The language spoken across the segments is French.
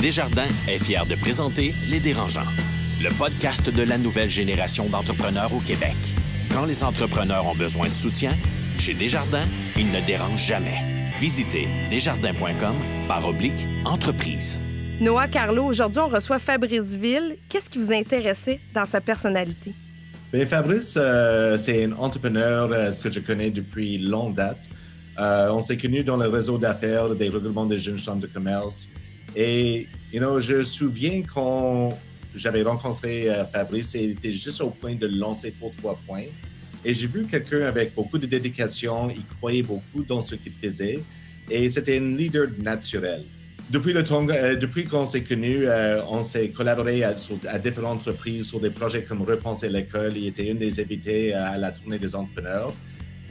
Desjardins est fier de présenter Les Dérangeants, le podcast de la nouvelle génération d'entrepreneurs au Québec. Quand les entrepreneurs ont besoin de soutien, chez Desjardins, ils ne dérangent jamais. Visitez desjardins.com/entreprise. Noah Carlo, aujourd'hui, on reçoit Fabrice Ville. Qu'est-ce qui vous intéressait dans sa personnalité? Bien, Fabrice, c'est un entrepreneur que je connais depuis longue date. On s'est connus dans le réseau d'affaires des regroupements des jeunes chambres de commerce. Et, je me souviens quand j'avais rencontré Fabrice, il était juste au point de lancer pour 3 points. Et j'ai vu quelqu'un avec beaucoup de dédication, il croyait beaucoup dans ce qu'il faisait. Et c'était un leader naturel. Depuis qu'on s'est connus, on s'est collaboré à différentes reprises sur des projets comme Repenser l'école. Il était une des invités à la tournée des entrepreneurs.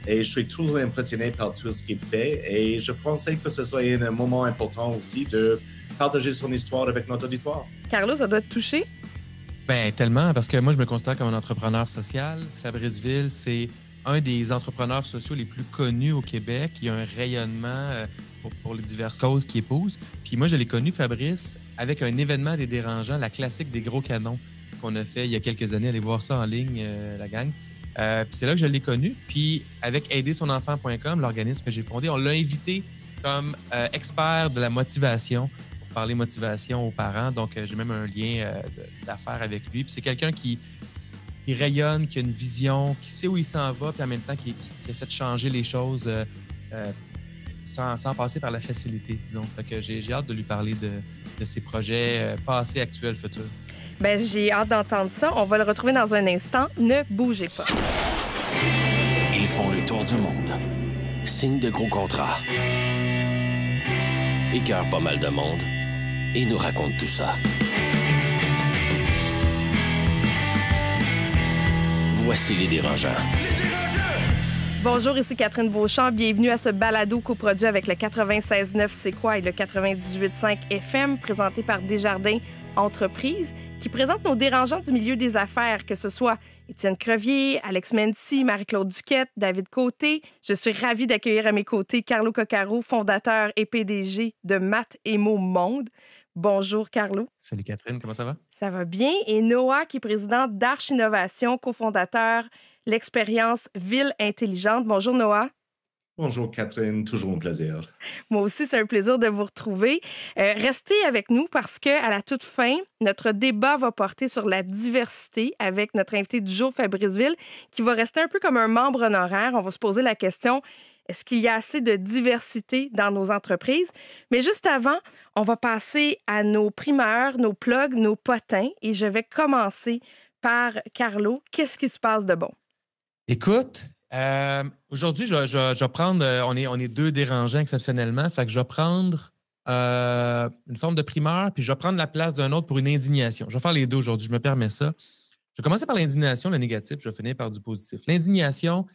Et je suis toujours impressionné par tout ce qu'il fait. Et je pensais que ce serait un moment important aussi de partager son histoire avec notre auditoire. Carlo, ça doit te toucher? Bien, tellement, parce que moi, je me considère comme un entrepreneur social. Fabrice Ville, c'est un des entrepreneurs sociaux les plus connus au Québec. Il y a un rayonnement pour les diverses causes qu'il épouse. Puis moi, je l'ai connu, Fabrice, avec un événement des Dérangeants, la classique des gros canons qu'on a fait il y a quelques années. Allez voir ça en ligne, la gang. Puis c'est là que je l'ai connu. Puis avec aidersonenfant.com, l'organisme que j'ai fondé, on l'a invité comme expert de la motivation pour parler motivation aux parents. Donc, j'ai même un lien d'affaires avec lui. Puis c'est quelqu'un qui rayonne, qui a une vision, qui sait où il s'en va, puis en même temps qui essaie de changer les choses sans passer par la facilité, disons. Fait que j'ai hâte de lui parler de ses projets passés, actuels, futurs. Bien, j'ai hâte d'entendre ça. On va le retrouver dans un instant. Ne bougez pas. Ils font le tour du monde. Signent de gros contrats. Écœurent pas mal de monde. Et nous racontent tout ça. Voici les Dérangeants. Bonjour, ici Catherine Beauchamp. Bienvenue à ce balado coproduit avec le 96.9 C'est quoi et le 98.5 FM présenté par Desjardins Entreprises qui présente nos dérangeants du milieu des affaires, que ce soit Étienne Crevier, Alex Mency, Marie-Claude Duquette, David Côté. Je suis ravie d'accueillir à mes côtés Carlo Coccaro, fondateur et PDG de Math & Mo Monde. Bonjour, Carlo. Salut, Catherine. Comment ça va? Ça va bien. Et Noah, qui est président d'Arche Innovation, cofondateur l'expérience Ville intelligente. Bonjour, Noah. Bonjour, Catherine. Toujours un plaisir. Moi aussi, c'est un plaisir de vous retrouver. Restez avec nous parce qu'à la toute fin, notre débat va porter sur la diversité avec notre invité du jour, Fabrice Ville, qui va rester un peu comme un membre honoraire. On va se poser la question, est-ce qu'il y a assez de diversité dans nos entreprises? Mais juste avant, on va passer à nos primeurs, nos plugs, nos potins. Et je vais commencer par Carlo. Qu'est-ce qui se passe de bon? Écoute, aujourd'hui, je vais prendre... on est 2 dérangeants exceptionnellement. Fait que je vais prendre une forme de primeur, puis je vais prendre la place d'un autre pour une indignation. Je vais faire les deux aujourd'hui. Je me permets ça. Je vais commencer par l'indignation, le négatif. Je vais finir par du positif. L'indignation,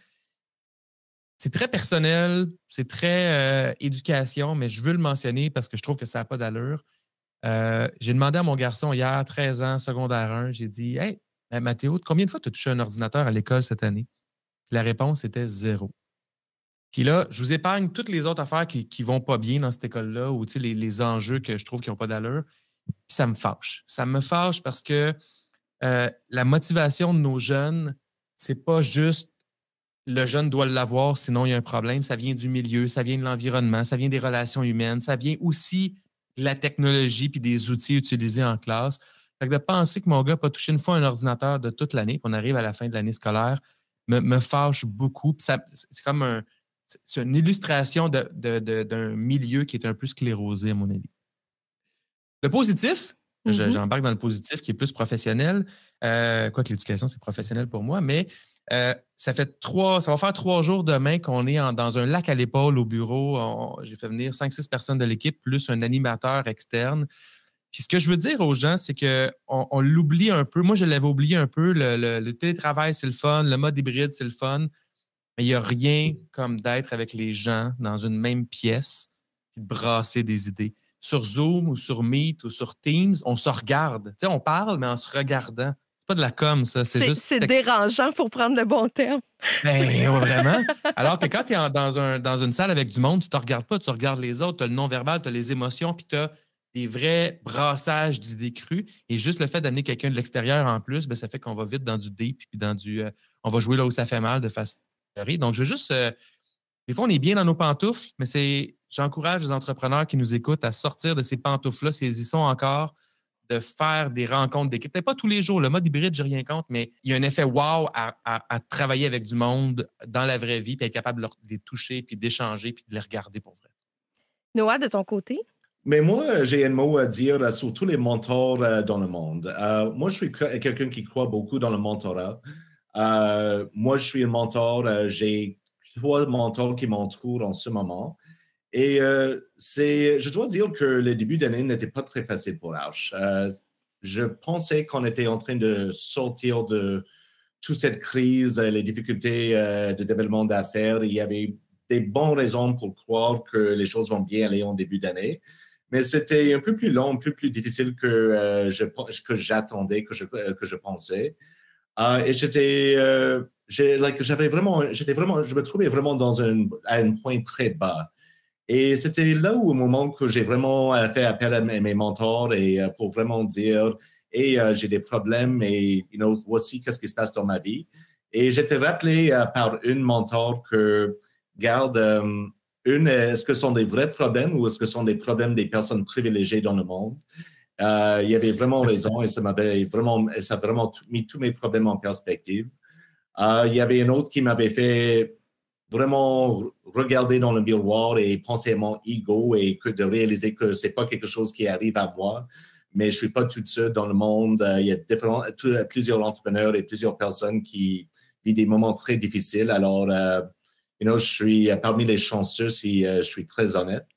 c'est très personnel, c'est très éducation, mais je veux le mentionner parce que je trouve que ça n'a pas d'allure. J'ai demandé à mon garçon hier, 13 ans, secondaire 1, j'ai dit « Hey, Mathéo, combien de fois tu as touché un ordinateur à l'école cette année? » La réponse était 0. Puis là, je vous épargne toutes les autres affaires qui vont pas bien dans cette école-là ou les enjeux que je trouve qui n'ont pas d'allure. Puis ça me fâche. Ça me fâche parce que la motivation de nos jeunes, c'est pas juste le jeune doit l'avoir, sinon il y a un problème. Ça vient du milieu, ça vient de l'environnement, ça vient des relations humaines, ça vient aussi de la technologie puis des outils utilisés en classe. Fait que de penser que mon gars n'a pas touché une fois un ordinateur de toute l'année, qu'on arrive à la fin de l'année scolaire, me fâche beaucoup. Puis c'est comme c'est une illustration d'un milieu qui est un peu sclérosé, à mon avis. Le positif, j'embarque dans le positif qui est plus professionnel. Quoique l'éducation, c'est professionnel pour moi, mais ça va faire 3 jours demain qu'on est dans un lac à l'épaule au bureau. J'ai fait venir 5-6 personnes de l'équipe, plus un animateur externe. Puis ce que je veux dire aux gens, c'est qu'on l'oublie un peu. Moi, je l'avais oublié un peu. Le télétravail, c'est le fun. Le mode hybride, c'est le fun. Mais il n'y a rien comme d'être avec les gens dans une même pièce et de brasser des idées. Sur Zoom ou sur Meet ou sur Teams, on se regarde. Tu sais, on parle, mais en se regardant. C'est pas de la com, ça. C'est dérangeant pour prendre le bon terme. Ben, vraiment. Alors que quand tu es dans une salle avec du monde, tu te regardes pas, tu regardes les autres, tu as le non-verbal, tu as les émotions, puis tu as des vrais brassages d'idées crues. Et juste le fait d'amener quelqu'un de l'extérieur en plus, ben, ça fait qu'on va vite dans du deep, puis dans du on va jouer là où ça fait mal de façon. Donc, je veux juste. Des fois, on est bien dans nos pantoufles, mais j'encourage les entrepreneurs qui nous écoutent à sortir de ces pantoufles-là, s'ils y sont encore, de faire des rencontres d'équipe. Peut-être pas tous les jours, le mode hybride, j'ai rien contre, mais il y a un effet wow à travailler avec du monde dans la vraie vie, puis être capable de les toucher, puis d'échanger, puis de les regarder pour vrai. Noah, de ton côté? Mais moi, j'ai un mot à dire sur tous les mentors dans le monde. Moi, je suis quelqu'un qui croit beaucoup dans le mentorat. Moi, je suis un mentor. J'ai 3 mentors qui m'entourent en ce moment. Et je dois dire que le début d'année n'était pas très facile pour Arch. Je pensais qu'on était en train de sortir de toute cette crise, les difficultés de développement d'affaires. Il y avait des bonnes raisons pour croire que les choses vont bien aller en début d'année. Mais c'était un peu plus long, un peu plus difficile que j'attendais, que je pensais. Et je me trouvais vraiment à un point très bas. Et c'était là où, au moment que j'ai vraiment fait appel à mes mentors et pour vraiment dire, j'ai des problèmes et voici qu'est-ce qui se passe dans ma vie. Et j'étais rappelé par une mentor que, garde, est-ce que ce sont des vrais problèmes ou est-ce que ce sont des problèmes des personnes privilégiées dans le monde? Il y avait vraiment raison et ça a vraiment mis tous mes problèmes en perspective. Il y avait un autre qui m'avait fait vraiment regarder dans le miroir et penser à mon ego et de réaliser que c'est pas quelque chose qui arrive à moi, mais je suis pas toute seule dans le monde. Il y a plusieurs entrepreneurs et plusieurs personnes qui vivent des moments très difficiles. Alors, je suis parmi les chanceux si je suis très honnête.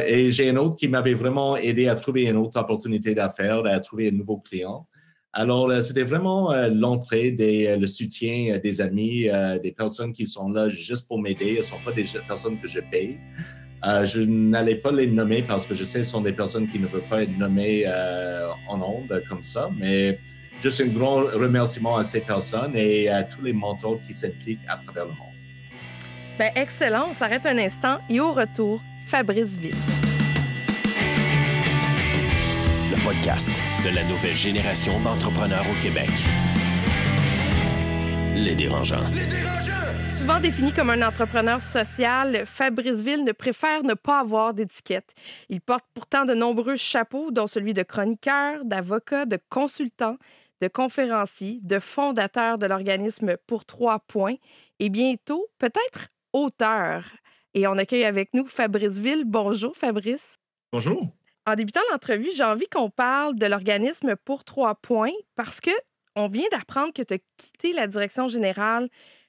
Et j'ai un autre qui m'avait vraiment aidé à trouver une autre opportunité d'affaires, à trouver un nouveau client. Alors, c'était vraiment l'entraide et le soutien des amis, des personnes qui sont là juste pour m'aider. Ce ne sont pas des personnes que je paye. Je n'allais pas les nommer parce que je sais que ce sont des personnes qui ne veulent pas être nommées en ondes comme ça, mais juste un grand remerciement à ces personnes et à tous les mentors qui s'impliquent à travers le monde. Bien, excellent. On s'arrête un instant et au retour, Fabrice Ville. Le podcast de la nouvelle génération d'entrepreneurs au Québec. Les Dérangeants. Souvent défini comme un entrepreneur social, Fabrice Ville ne préfère ne pas avoir d'étiquette. Il porte pourtant de nombreux chapeaux, dont celui de chroniqueur, d'avocat, de consultant, de conférencier, de fondateur de l'organisme Pour 3 points et bientôt, peut-être, auteur. Et on accueille avec nous Fabrice Ville. Bonjour, Fabrice. Bonjour. En débutant l'entrevue, j'ai envie qu'on parle de l'organisme Pour 3 points parce que on vient d'apprendre que tu as quitté la direction générale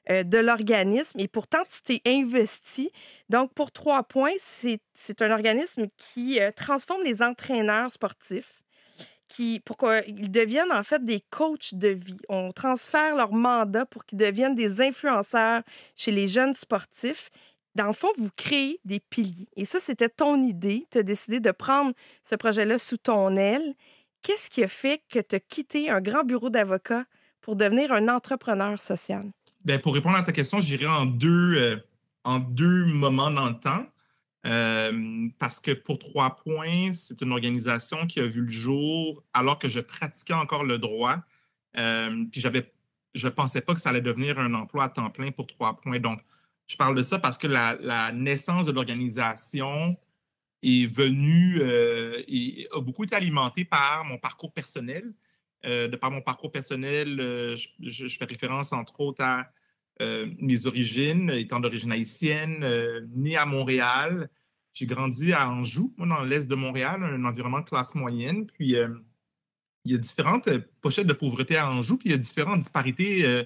de l'organisme et pourtant, tu t'es investi. Donc, Pour 3 points, c'est un organisme qui transforme les entraîneurs sportifs pour qu'ils deviennent en fait des coachs de vie. On transfère leur mandat pour qu'ils deviennent des influenceurs chez les jeunes sportifs. Dans le fond, vous créez des piliers. Et ça, c'était ton idée. Tu as décidé de prendre ce projet-là sous ton aile. Qu'est-ce qui a fait que tu as quitté un grand bureau d'avocat pour devenir un entrepreneur social? Bien, pour répondre à ta question, je dirais en deux moments dans le temps. Parce que Pour 3 points, c'est une organisation qui a vu le jour alors que je pratiquais encore le droit. Puis je ne pensais pas que ça allait devenir un emploi à temps plein pour 3 points. Donc, je parle de ça parce que la naissance de l'organisation est venue et a beaucoup été alimentée par mon parcours personnel. De par mon parcours personnel, je fais référence entre autres à mes origines, étant d'origine haïtienne, né à Montréal. J'ai grandi à Anjou, moi, dans l'est de Montréal, un environnement de classe moyenne. Puis, il y a différentes pochettes de pauvreté à Anjou, puis il y a différentes disparités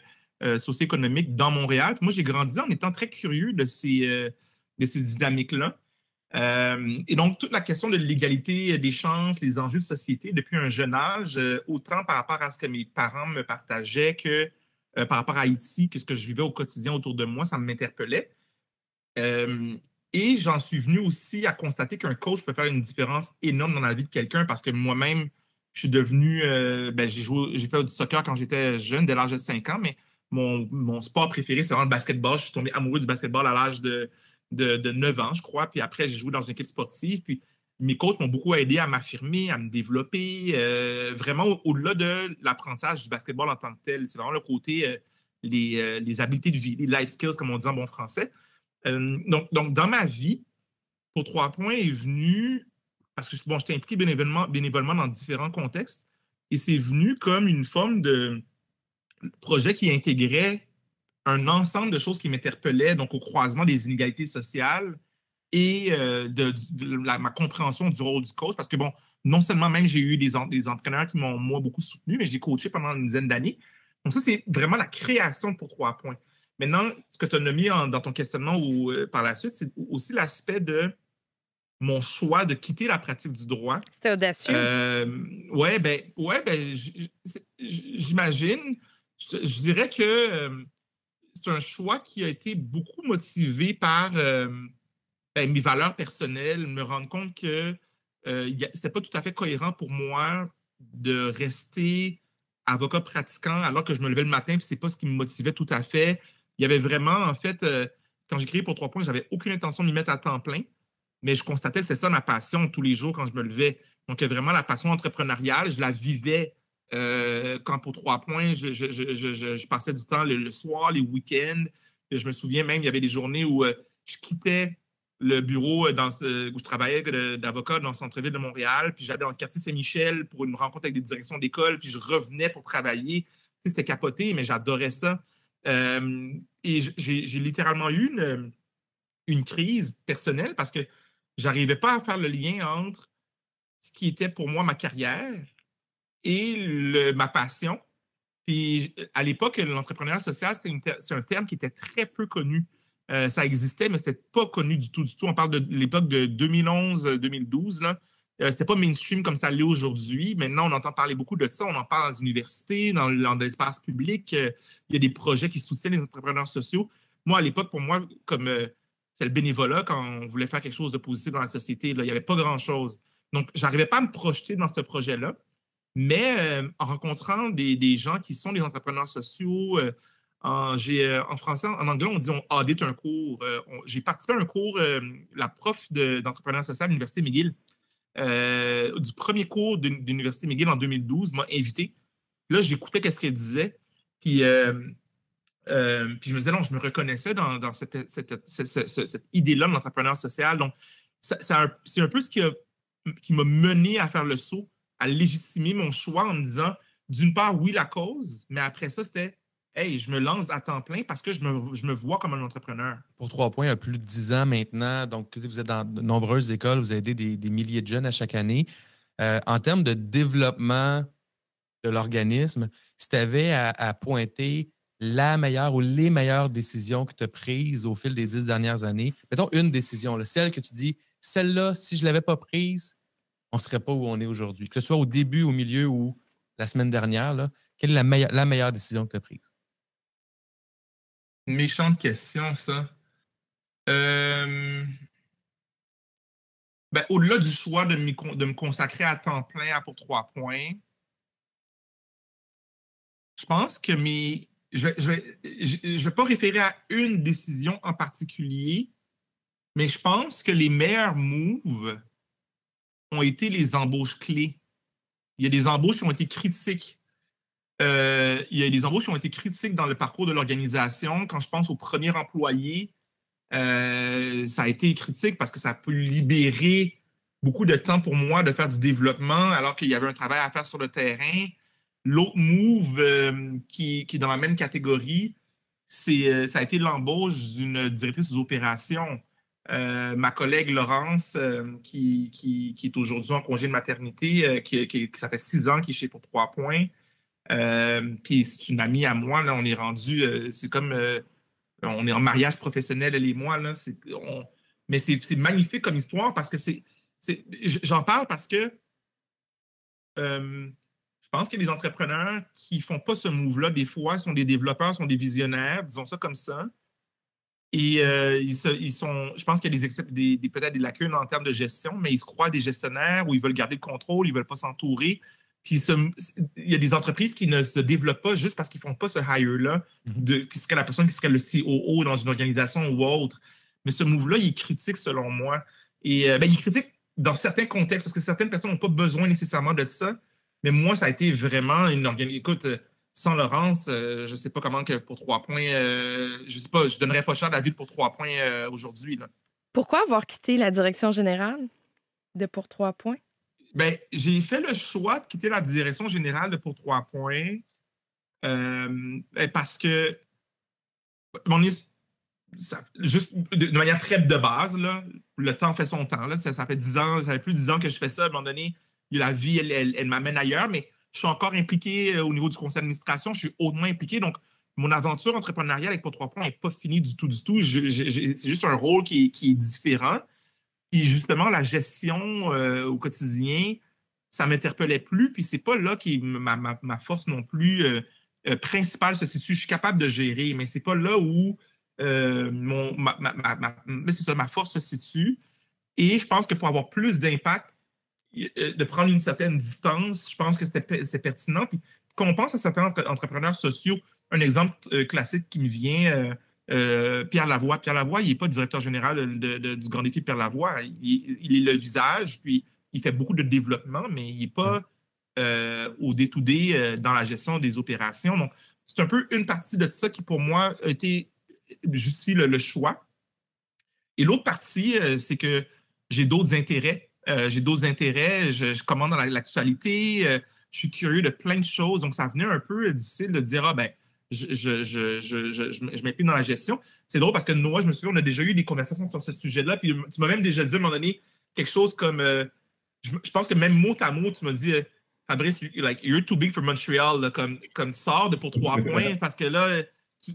socio-économiques dans Montréal. Puis moi, j'ai grandi en étant très curieux de ces dynamiques-là. Et donc, toute la question de l'égalité des chances, les enjeux de société depuis un jeune âge, autant par rapport à ce que mes parents me partageaient que par rapport à Haïti, que ce que je vivais au quotidien autour de moi, ça m'interpellait. Et j'en suis venu aussi à constater qu'un coach peut faire une différence énorme dans la vie de quelqu'un parce que moi-même, je suis devenu... j'ai fait du soccer quand j'étais jeune, dès l'âge de 5 ans, mais mon sport préféré, c'est vraiment le basketball. Je suis tombé amoureux du basketball à l'âge de 9 ans, je crois. Puis après, j'ai joué dans une équipe sportive. Puis mes coachs m'ont beaucoup aidé à m'affirmer, à me développer, vraiment au-delà de l'apprentissage du basketball en tant que tel. C'est vraiment le côté, les habiletés de vie, les life skills, comme on dit en bon français. Donc, dans ma vie, pour 3 points est venu, parce que j'étais impliqué bénévolement dans différents contextes, et c'est venu comme une forme de projet qui intégrait un ensemble de choses qui m'interpellaient, donc au croisement des inégalités sociales et ma compréhension du rôle du coach. Parce que, bon, non seulement même j'ai eu des entraîneurs qui m'ont, moi, beaucoup soutenu, mais j'ai coaché pendant une dizaine d'années. Donc ça, c'est vraiment la création pour 3 points. Maintenant, ce que tu as nommé dans ton questionnement ou par la suite, c'est aussi l'aspect de mon choix de quitter la pratique du droit. C'était audacieux. J'imagine. Je dirais que c'est un choix qui a été beaucoup motivé par mes valeurs personnelles, me rendre compte que c'était pas tout à fait cohérent pour moi de rester avocat pratiquant alors que je me levais le matin et c'est pas ce qui me motivait tout à fait. Il y avait vraiment, en fait, quand j'ai créé pour 3 points, j'avais aucune intention de m'y mettre à temps plein, mais je constatais que c'est ça ma passion tous les jours quand je me levais. Donc, vraiment, la passion entrepreneuriale, je la vivais quand pour 3 points, je passais du temps le soir, les week-ends. Et je me souviens même, il y avait des journées où je quittais le bureau où je travaillais d'avocat dans le centre-ville de Montréal, puis j'allais dans le quartier Saint-Michel pour une rencontre avec des directions d'école, puis je revenais pour travailler. Tu sais, c'était capoté, mais j'adorais ça. Et j'ai littéralement eu une crise personnelle parce que je n'arrivais pas à faire le lien entre ce qui était pour moi ma carrière et ma passion. Puis à l'époque, l'entrepreneuriat social, c'est un terme qui était très peu connu. Ça existait, mais ce n'était pas connu du tout, du tout. On parle de l'époque de 2011-2012. C'était pas mainstream comme ça l'est aujourd'hui. Maintenant, on entend parler beaucoup de ça. On en parle dans les universités, dans l'espace public. Il y a des projets qui soutiennent les entrepreneurs sociaux. Moi, à l'époque, pour moi, comme c'est le bénévolat, quand on voulait faire quelque chose de positif dans la société, là, il n'y avait pas grand-chose. Donc, je n'arrivais pas à me projeter dans ce projet-là. Mais en rencontrant des gens qui sont des entrepreneurs sociaux, en français, en anglais, on dit on audite un cours. J'ai participé à un cours, la prof d'entrepreneuriat social à l'Université McGill, du premier cours de l'Université McGill en 2012, m'a invité. Là, j'écoutais ce qu'elle disait. Puis je me disais, non, je me reconnaissais dans cette idée-là de l'entrepreneuriat social. Donc, c'est un peu ce qui m'a mené à faire le saut, à légitimer mon choix en me disant, d'une part, oui, la cause, mais après ça, c'était, hey, je me lance à temps plein parce que je me vois comme un entrepreneur. Pour 3 points, il y a plus de 10 ans maintenant, donc vous êtes dans de nombreuses écoles, vous aidez des milliers de jeunes à chaque année. En termes de développement de l'organisme, si tu avais à pointer la meilleure ou les meilleures décisions que tu as prises au fil des 10 dernières années, mettons une décision, là, celle que tu dis, celle-là, si je ne l'avais pas prise, on ne serait pas où on est aujourd'hui. Que ce soit au début, au milieu ou la semaine dernière, là, quelle est la meilleure décision que tu as prise? Méchante question, ça. Au-delà du choix de me consacrer à temps plein pour 3 points, je pense que je ne vais pas référer à une décision en particulier, mais je pense que les meilleurs moves ont été les embauches clés. Il y a des embauches qui ont été critiques. Il y a des embauches qui ont été critiques dans le parcours de l'organisation. Quand je pense au premier employé, ça a été critique parce que ça peut libérer beaucoup de temps pour moi de faire du développement alors qu'il y avait un travail à faire sur le terrain. L'autre move qui est dans la même catégorie, ça a été l'embauche d'une directrice des opérations. Ma collègue Laurence, qui est aujourd'hui en congé de maternité, ça fait 6 ans qu'il est chez pour 3 points. Puis c'est une amie à moi, là, on est rendu, c'est comme, on est en mariage professionnel, elle et moi, là, mais c'est magnifique comme histoire parce que j'en parle parce que je pense que les entrepreneurs qui ne font pas ce move-là, des fois, sont des développeurs, sont des visionnaires, disons ça comme ça. Et je pense qu'il y a peut-être des lacunes en termes de gestion, mais ils se croient des gestionnaires où ils veulent garder le contrôle, ils ne veulent pas s'entourer. Puis il y a des entreprises qui ne se développent pas juste parce qu'ils ne font pas ce hire-là, qui serait la personne qui serait le COO dans une organisation ou autre. Mais ce move-là, il est critique selon moi. Et il est critique dans certains contextes, parce que certaines personnes n'ont pas besoin nécessairement de ça, mais moi, ça a été vraiment une organisation. Écoute, sans Laurence, je ne sais pas comment que pour 3 points, je sais pas, je ne donnerais pas cher la ville pour 3 points aujourd'hui. Là. Pourquoi avoir quitté la direction générale de Pour 3 points? Ben, j'ai fait le choix de quitter la direction générale de Pour 3 points parce que juste de manière très de base, là, le temps fait son temps. Là, ça fait 10 ans, ça fait plus de 10 ans que je fais ça. À un moment donné, la vie, elle m'amène ailleurs, mais je suis encore impliqué au niveau du conseil d'administration. Je suis hautement impliqué. Donc, mon aventure entrepreneuriale avec Pour 3 points n'est pas finie du tout, du tout. C'est juste un rôle qui est différent. Puis justement, la gestion au quotidien, ça ne m'interpellait plus. Puis c'est pas là que ma force non plus principale se situe. Je suis capable de gérer, mais c'est pas là où c'est ça, ma force se situe. Et je pense que pour avoir plus d'impact, de prendre une certaine distance, je pense que c'est pertinent. Puis quand on pense à certains entrepreneurs sociaux, un exemple classique qui me vient, Pierre Lavoie. Pierre Lavoie, il n'est pas directeur général du Grand Défi Pierre Lavoie. Il est le visage, puis il fait beaucoup de développement, mais il n'est pas au day-to-day dans la gestion des opérations. Donc, c'est un peu une partie de ça qui, pour moi, a été justifie le choix. Et l'autre partie, c'est que j'ai d'autres intérêts. Je commande dans l'actualité. Je suis curieux de plein de choses. Donc, ça venait un peu difficile de dire, je m'implique dans la gestion. C'est drôle parce que Noah, je me souviens, on a déjà eu des conversations sur ce sujet-là. Puis tu m'as même déjà dit à un moment donné quelque chose comme, je pense que même mot à mot, tu m'as dit, Fabrice, you're too big for Montreal, là, comme sors de Pour 3 points parce que là, tu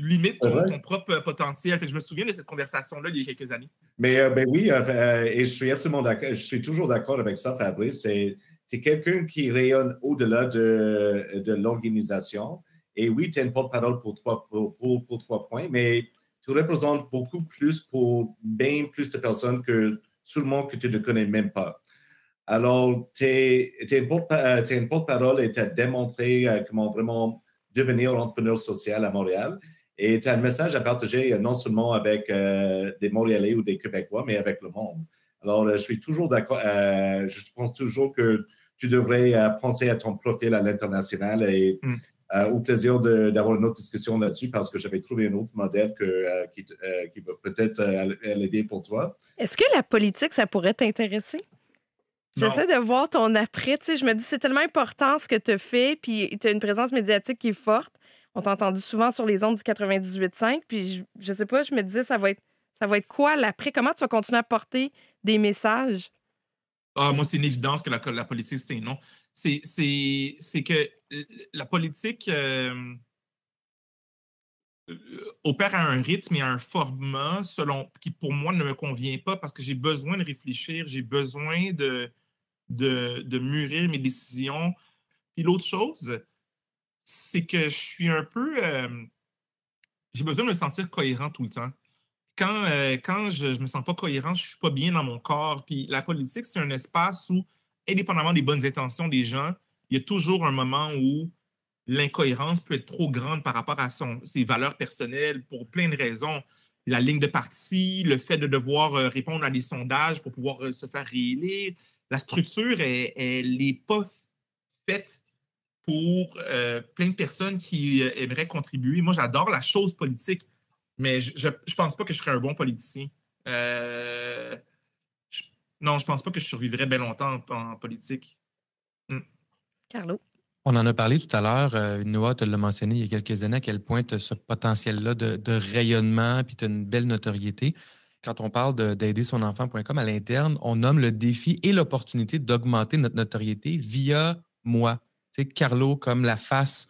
limites ton propre potentiel. Fait que je me souviens de cette conversation-là il y a quelques années. Mais ben oui, et je suis absolument d'accord. Je suis toujours d'accord avec ça, Fabrice. Tu es quelqu'un qui rayonne au-delà de l'organisation. Et oui, tu es une porte-parole pour 3 points, mais tu représentes beaucoup plus pour bien plus de personnes que sûrement que tu ne connais même pas. Alors, tu es une porte-parole et tu as démontré comment vraiment devenir entrepreneur social à Montréal. Et tu as un message à partager non seulement avec des Montréalais ou des Québécois, mais avec le monde. Alors, je suis toujours d'accord. Je pense toujours que tu devrais penser à ton profil à l'international et au plaisir d'avoir une autre discussion là-dessus parce que j'avais trouvé un autre modèle qui va peut-être aller bien pour toi. Est-ce que la politique, ça pourrait t'intéresser? J'essaie de voir ton après. Tu sais, je me dis, c'est tellement important ce que tu as fait, puis tu as une présence médiatique qui est forte. On t'a entendu souvent sur les ondes du 98.5, puis je sais pas, je me disais, ça va être quoi l'après? Comment tu vas continuer à porter des messages? Moi, c'est une évidence que la politique, c'est non. C'est que la politique opère à un rythme et à un format qui, pour moi, ne me convient pas parce que j'ai besoin de réfléchir, j'ai besoin de mûrir mes décisions. Puis l'autre chose, c'est que je suis un peu... j'ai besoin de me sentir cohérent tout le temps. Quand je ne me sens pas cohérent, je ne suis pas bien dans mon corps. Puis la politique, c'est un espace où, indépendamment des bonnes intentions des gens, il y a toujours un moment où l'incohérence peut être trop grande par rapport à ses valeurs personnelles pour plein de raisons. La ligne de parti, le fait de devoir répondre à des sondages pour pouvoir se faire réélire. La structure, elle n'est pas faite pour plein de personnes qui aimeraient contribuer. Moi, j'adore la chose politique, mais je ne pense pas que je serais un bon politicien. Non, je ne pense pas que je survivrais bien longtemps en politique. Carlo? On en a parlé tout à l'heure. Noah te l'a mentionné il y a quelques années à quel point tu as ce potentiel-là de rayonnement puis tu as une belle notoriété. Quand on parle d'aidersonenfant.com à l'interne, on nomme le défi et l'opportunité d'augmenter notre notoriété via moi. Tu sais, Carlo comme la face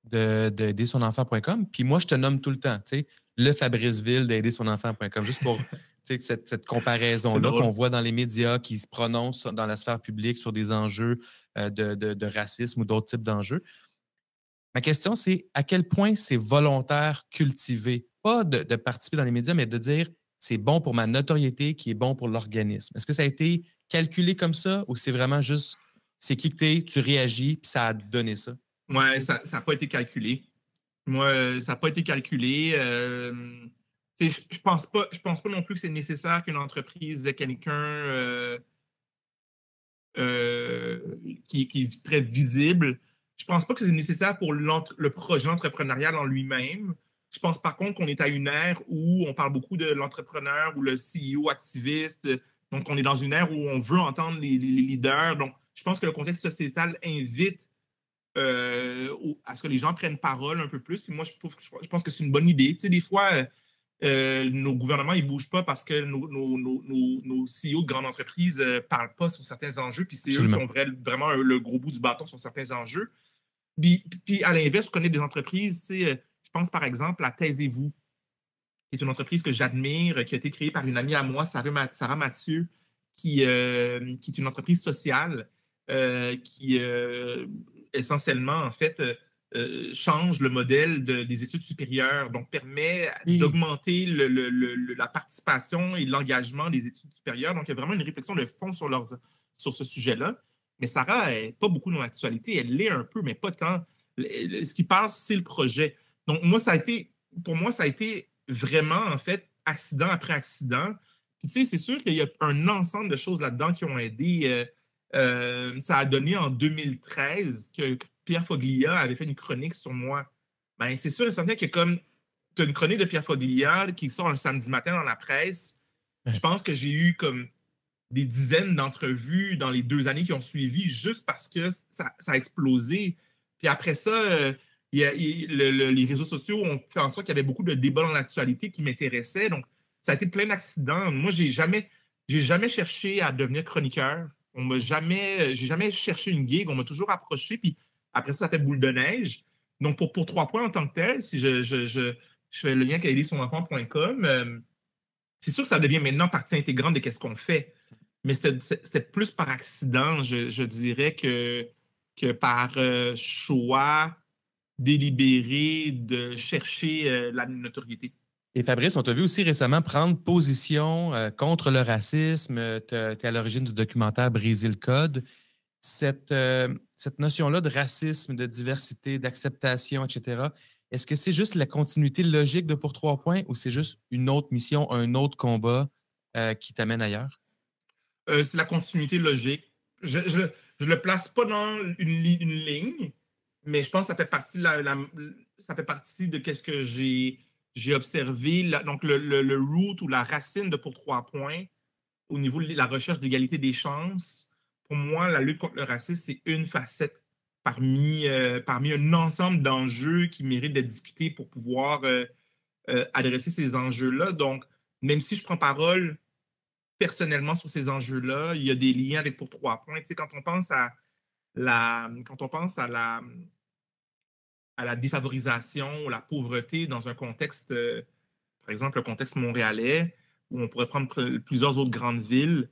d'aidersonenfant.com. Puis moi, je te nomme tout le temps, tu sais, le Fabrice Ville d'aidersonenfant.com, juste pour cette comparaison-là qu'on voit dans les médias qui se prononcent dans la sphère publique sur des enjeux de racisme ou d'autres types d'enjeux. Ma question, c'est à quel point c'est volontaire, cultivé, pas de participer dans les médias, mais de dire c'est bon pour ma notoriété qui est bon pour l'organisme. Est-ce que ça a été calculé comme ça ou c'est vraiment juste c'est qui que t'es, tu réagis, puis ça a donné ça? Oui, ça n'a pas été calculé. Moi, ça n'a pas été calculé. Je pense pas non plus que c'est nécessaire qu'une entreprise ait quelqu'un qui est très visible. Je ne pense pas que c'est nécessaire pour le projet entrepreneurial en lui-même. Je pense par contre qu'on est à une ère où on parle beaucoup de l'entrepreneur ou le CEO activiste. Donc, on est dans une ère où on veut entendre les leaders. Donc, je pense que le contexte sociétal invite à ce que les gens prennent parole un peu plus. Puis moi, je pense que c'est une bonne idée. Tu sais, des fois, nos gouvernements, ils ne bougent pas parce que nos CEO de grandes entreprises ne parlent pas sur certains enjeux. Puis c'est Absolument. eux qui ont vraiment le gros bout du bâton sur certains enjeux. Puis à l'inverse, je connais des entreprises, tu sais, je pense par exemple à Taisez-vous, qui est une entreprise que j'admire, qui a été créée par une amie à moi, Sarah Mathieu, qui est une entreprise sociale qui essentiellement, en fait, change le modèle des études supérieures, donc permet d'augmenter la participation et l'engagement des études supérieures. Donc, il y a vraiment une réflexion de fond sur ce sujet-là. Mais Sarah n'est pas beaucoup dans l'actualité. Elle l'est un peu, mais pas tant. Ce qui parle, c'est le projet. Donc, pour moi, ça a été vraiment, en fait, accident après accident. Puis, tu sais, c'est sûr qu'il y a un ensemble de choses là-dedans qui ont aidé. Ça a donné en 2013 que Pierre Foglia avait fait une chronique sur moi. Ben, c'est sûr et certain que comme tu as une chronique de Pierre Foglia qui sort un samedi matin dans la presse, je pense que j'ai eu comme des dizaines d'entrevues dans les 2 années qui ont suivi juste parce que ça a explosé. Puis après ça, les réseaux sociaux ont fait en sorte qu'il y avait beaucoup de débats dans l'actualité qui m'intéressaient. Donc, ça a été plein d'accidents. Moi, j'ai jamais cherché à devenir chroniqueur. J'ai jamais cherché une gig. On m'a toujours approché. Puis après ça fait boule de neige. Donc, pour 3 points en tant que tel, si je fais le lien avec aidersonenfant.com, c'est sûr que ça devient maintenant partie intégrante de qu'est-ce qu'on fait. Mais c'était plus par accident, je dirais, que par choix délibéré de chercher la notoriété. Et Fabrice, on t'a vu aussi récemment prendre position contre le racisme. Tu es à l'origine du documentaire Briser le code. Cette notion-là de racisme, de diversité, d'acceptation, etc., est-ce que c'est juste la continuité logique de Pour 3 points ou c'est juste une autre mission, un autre combat qui t'amène ailleurs? C'est la continuité logique. Je le place pas dans une ligne, mais je pense que ça fait partie ça fait partie de ce que j'ai observé. Donc, le root ou la racine de Pour 3 points, au niveau de la recherche d'égalité des chances, pour moi, la lutte contre le racisme, c'est une facette parmi un ensemble d'enjeux qui méritent d'être discutés pour pouvoir adresser ces enjeux-là. Donc, même si je prends parole personnellement sur ces enjeux-là, il y a des liens avec Pour 3 points. Tu sais, quand on pense à la défavorisation ou la pauvreté dans un contexte, par exemple, le contexte montréalais, où on pourrait prendre plusieurs autres grandes villes,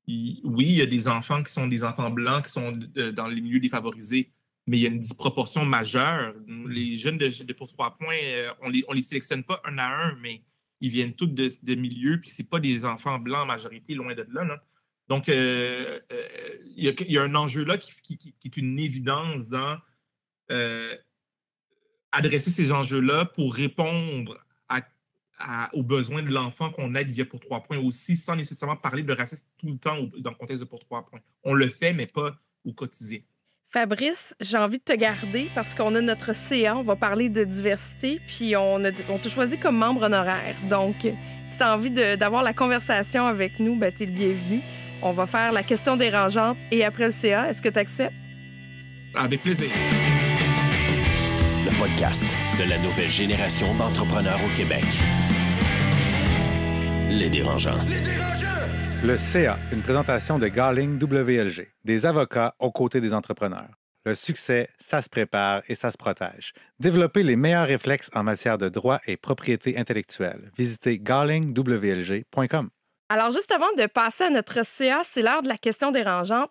oui, il y a des enfants qui sont des enfants blancs qui sont dans les milieux défavorisés, mais il y a une disproportion majeure. Les jeunes de Pour 3 points, on les sélectionne pas un à un, mais ils viennent tous de milieux, puis c'est pas des enfants blancs en majorité, loin de là. Donc, il y a un enjeu là qui est une évidence dans adresser ces enjeux-là pour répondre aux besoins de l'enfant qu'on aide via Pour 3 points aussi, sans nécessairement parler de racisme tout le temps dans le contexte de Pour 3 points. On le fait, mais pas au quotidien. Fabrice, j'ai envie de te garder parce qu'on a notre CA, on va parler de diversité, puis on t'a choisi comme membre honoraire. Donc, si tu as envie d'avoir la conversation avec nous, ben, tu es le bienvenu. On va faire la question dérangeante et après le CA, est-ce que tu acceptes? Avec plaisir. Le podcast de la nouvelle génération d'entrepreneurs au Québec. Les dérangeants. Le CA, une présentation de Garling WLG, des avocats aux côtés des entrepreneurs. Le succès, ça se prépare et ça se protège. Développez les meilleurs réflexes en matière de droit et propriété intellectuelle. Visitez garlingwlg.com. Alors, juste avant de passer à notre CA, c'est l'heure de la question dérangeante.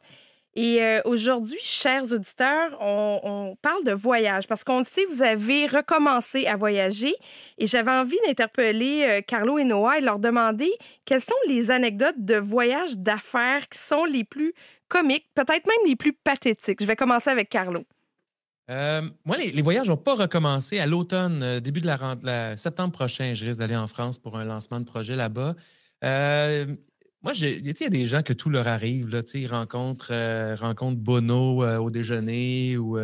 Et aujourd'hui, chers auditeurs, on parle de voyage parce qu'on le sait, vous avez recommencé à voyager et j'avais envie d'interpeller Carlo et Noah et leur demander quelles sont les anecdotes de voyage d'affaires qui sont les plus comiques, peut-être même les plus pathétiques. Je vais commencer avec Carlo. Moi, les voyages n'ont pas recommencé à l'automne, début de septembre prochain. Je risque d'aller en France pour un lancement de projet là-bas. Moi, il y a des gens que tout leur arrive. Là, ils rencontrent Bono au déjeuner ou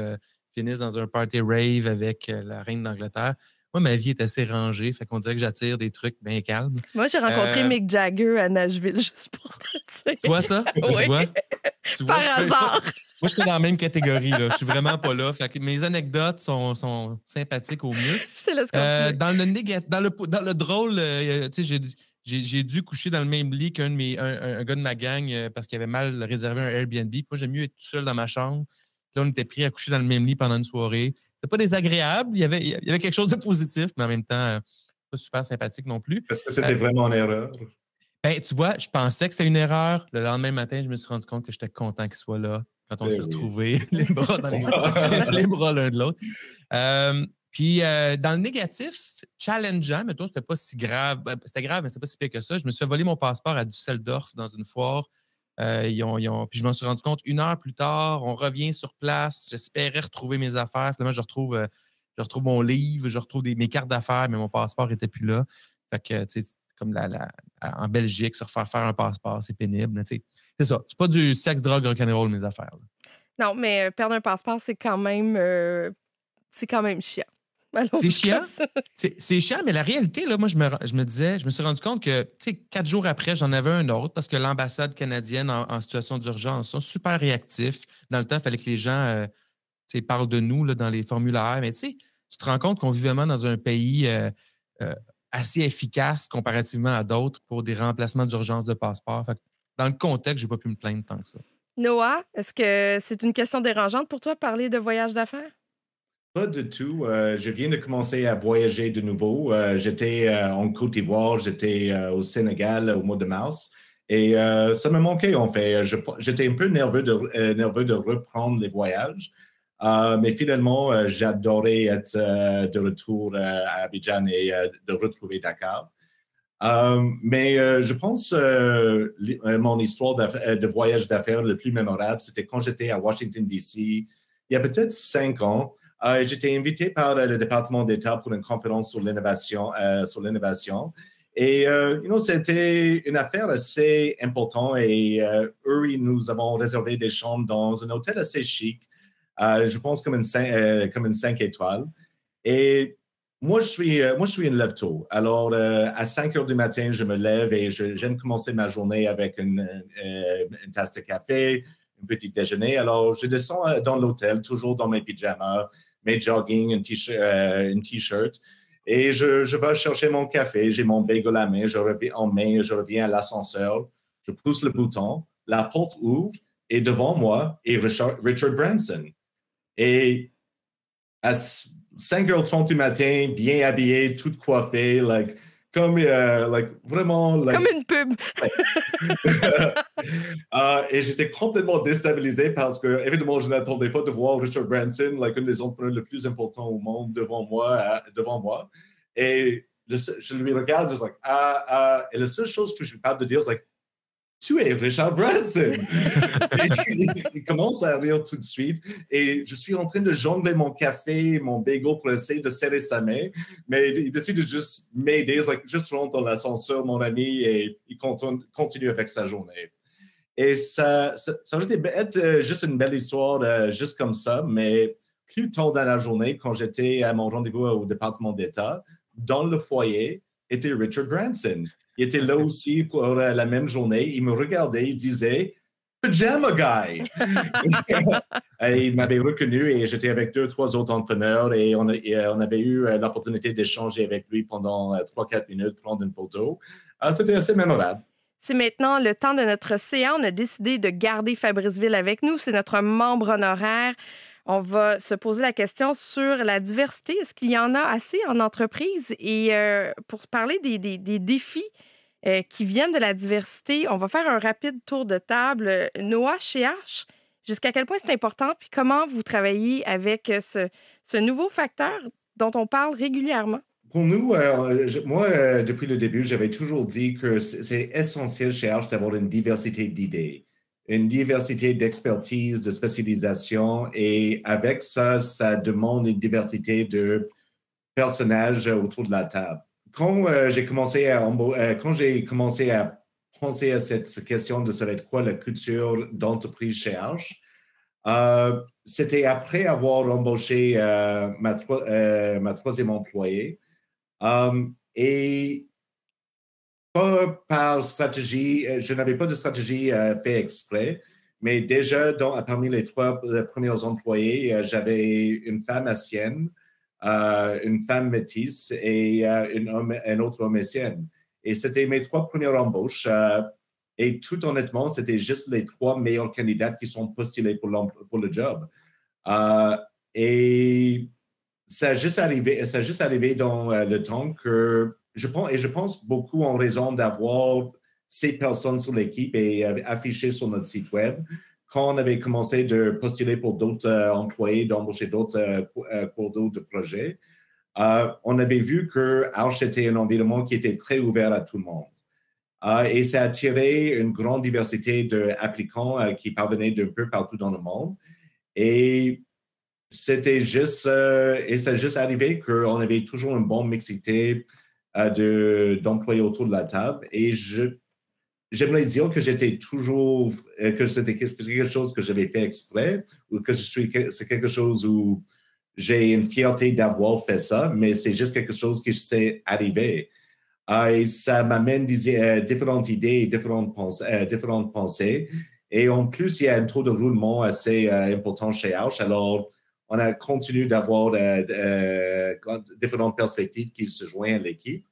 finissent dans un party rave avec la reine d'Angleterre. Moi, ma vie est assez rangée. Fait qu'on dirait que j'attire des trucs bien calmes. Moi, j'ai rencontré Mick Jagger à Nashville, juste pour te dire. Tu vois ça? Oui. Tu vois, Par hasard. Moi, je suis dans la même catégorie. Là. Je suis vraiment pas là. Fait que mes anecdotes sont sympathiques au mieux. Je te laisse continuer. Dans le drôle, tu sais, j'ai dû coucher dans le même lit qu'un gars de ma gang parce qu'il avait mal réservé un Airbnb. Moi, j'aime mieux être tout seul dans ma chambre. Puis là, on était pris à coucher dans le même lit pendant une soirée. C'était pas désagréable. Il y avait quelque chose de positif, mais en même temps, pas super sympathique non plus. Est-ce que c'était vraiment en erreur? Ben, tu vois, je pensais que c'était une erreur. Le lendemain matin, je me suis rendu compte que j'étais content qu'il soit là quand on s'est retrouvés, les bras dans les bras l'un de l'autre. Puis, dans le négatif, challengeant, mettons, c'était pas si grave. C'était grave, mais c'était pas si pire que ça. Je me suis fait voler mon passeport à Düsseldorf dans une foire. Puis je m'en suis rendu compte 1 heure plus tard. On revient sur place. J'espérais retrouver mes affaires. Finalement, je retrouve mon livre, je retrouve mes cartes d'affaires, mais mon passeport n'était plus là. Fait que, tu sais, comme en Belgique, se refaire faire un passeport, c'est pénible. Tu sais. C'est ça. C'est pas du sexe, drogue, rock'n'roll, mes affaires. Là. Non, mais perdre un passeport, c'est quand même chiant. C'est chiant. C'est chiant, mais la réalité, là, moi, je me suis rendu compte que, tu sais, 4 jours après, j'en avais un autre parce que l'ambassade canadienne en situation d'urgence sont super réactifs. Dans le temps, il fallait que les gens parlent de nous là, dans les formulaires. Mais tu sais, tu te rends compte qu'on vit vraiment dans un pays assez efficace comparativement à d'autres pour des remplacements d'urgence de passeport. Fait que, dans le contexte, je n'ai pas pu me plaindre tant que ça. Noah, est-ce que c'est une question dérangeante pour toi parler de voyage d'affaires? Pas du tout. Je viens de commencer à voyager de nouveau. J'étais en Côte d'Ivoire, j'étais au Sénégal au mois de mars. Et ça me manquait, en fait. J'étais un peu nerveux de reprendre les voyages. Mais finalement, j'adorais être de retour à Abidjan et de retrouver Dakar. Mais je pense mon histoire de voyage d'affaires le plus mémorable, c'était quand j'étais à Washington, D.C., il y a peut-être 5 ans. J'étais invité par le département d'État pour une conférence sur l'innovation. Et c'était une affaire assez importante. Et nous avons réservé des chambres dans un hôtel assez chic, je pense comme une 5 étoiles. Et moi, je suis une lève-tôt. Alors, à 5 heures du matin, je me lève et j'aime commencer ma journée avec une tasse de café, un petit déjeuner. Alors, je descends dans l'hôtel, toujours dans mes pyjamas, mes jogging, un t-shirt. Et je vais chercher mon café, j'ai mon bagel à main, je reviens à l'ascenseur, je pousse le bouton, la porte ouvre et devant moi est Richard Branson. Et à 5h30 du matin, bien habillé, tout coiffé, vraiment... Comme une pub. Et j'étais complètement déstabilisé parce que, évidemment, je n'attendais pas de voir Richard Branson, un des entrepreneurs les plus importants au monde devant moi. Et je lui regarde, je suis et la seule chose que je suis capable de dire, c'est tu es Richard Branson. Il commence à rire tout de suite et je suis en train de jongler mon café, mon bagel pour essayer de serrer sa main, mais il décide de juste m'aider, juste rentre dans l'ascenseur, mon ami, et il continue avec sa journée. Et ça aurait été être juste une belle histoire, juste comme ça, mais plus tard dans la journée, quand j'étais à mon rendez-vous au département d'État, dans le foyer était Richard Branson. Il était là aussi pour la même journée. Il me regardait, il disait « Pajama Guy ». Et il m'avait reconnu et j'étais avec 2-3 autres entrepreneurs et on avait eu l'opportunité d'échanger avec lui pendant 3-4 minutes, prendre une photo. C'était assez mémorable. C'est maintenant le temps de notre CA. On a décidé de garder Fabrice Ville avec nous. C'est notre membre honoraire. On va se poser la question sur la diversité. Est-ce qu'il y en a assez en entreprise? Et pour se parler des défis qui viennent de la diversité, on va faire un rapide tour de table. Noah, chez Arche, jusqu'à quel point c'est important? Puis comment vous travaillez avec ce nouveau facteur dont on parle régulièrement? Pour nous, moi, depuis le début, j'avais toujours dit que c'est essentiel chez Arche d'avoir une diversité d'idées, une diversité d'expertise, de spécialisation, et avec ça, ça demande une diversité de personnages autour de la table. Quand j'ai commencé à pensé à cette question de ça va être quoi la culture d'entreprise chez Arch. C'était après avoir embauché ma troisième employée. Et pas par stratégie, je n'avais pas de stratégie fait exprès, mais déjà parmi les trois premiers employés, j'avais une femme haïtienne, une femme métisse et un autre homme haïtien. Et c'était mes trois premières embauches. Et tout honnêtement, c'était juste les trois meilleurs candidats qui sont postulés pour le job. Et ça a juste arrivé dans le temps que je pense beaucoup en raison d'avoir ces personnes sur l'équipe et affichées sur notre site web. Quand on avait commencé de postuler pour d'autres employés, d'embaucher d'autres pour d'autres projets, on avait vu que Arch était un environnement qui était très ouvert à tout le monde. Et ça a attiré une grande diversité d'applicants qui parvenaient d'un peu partout dans le monde. Et c'était juste, et ça a juste arrivé qu'on avait toujours une bonne mixité d'employés autour de la table. Et j'aimerais dire que j'étais toujours, que c'était quelque chose que j'avais fait exprès ou que c'est quelque chose où j'ai une fierté d'avoir fait ça, mais c'est juste quelque chose qui s'est arrivé. Et ça m'amène différentes idées, différentes pensées. Et en plus, il y a un taux de roulement assez important chez Arch. Alors, on a continué d'avoir différentes perspectives qui se joignent à l'équipe.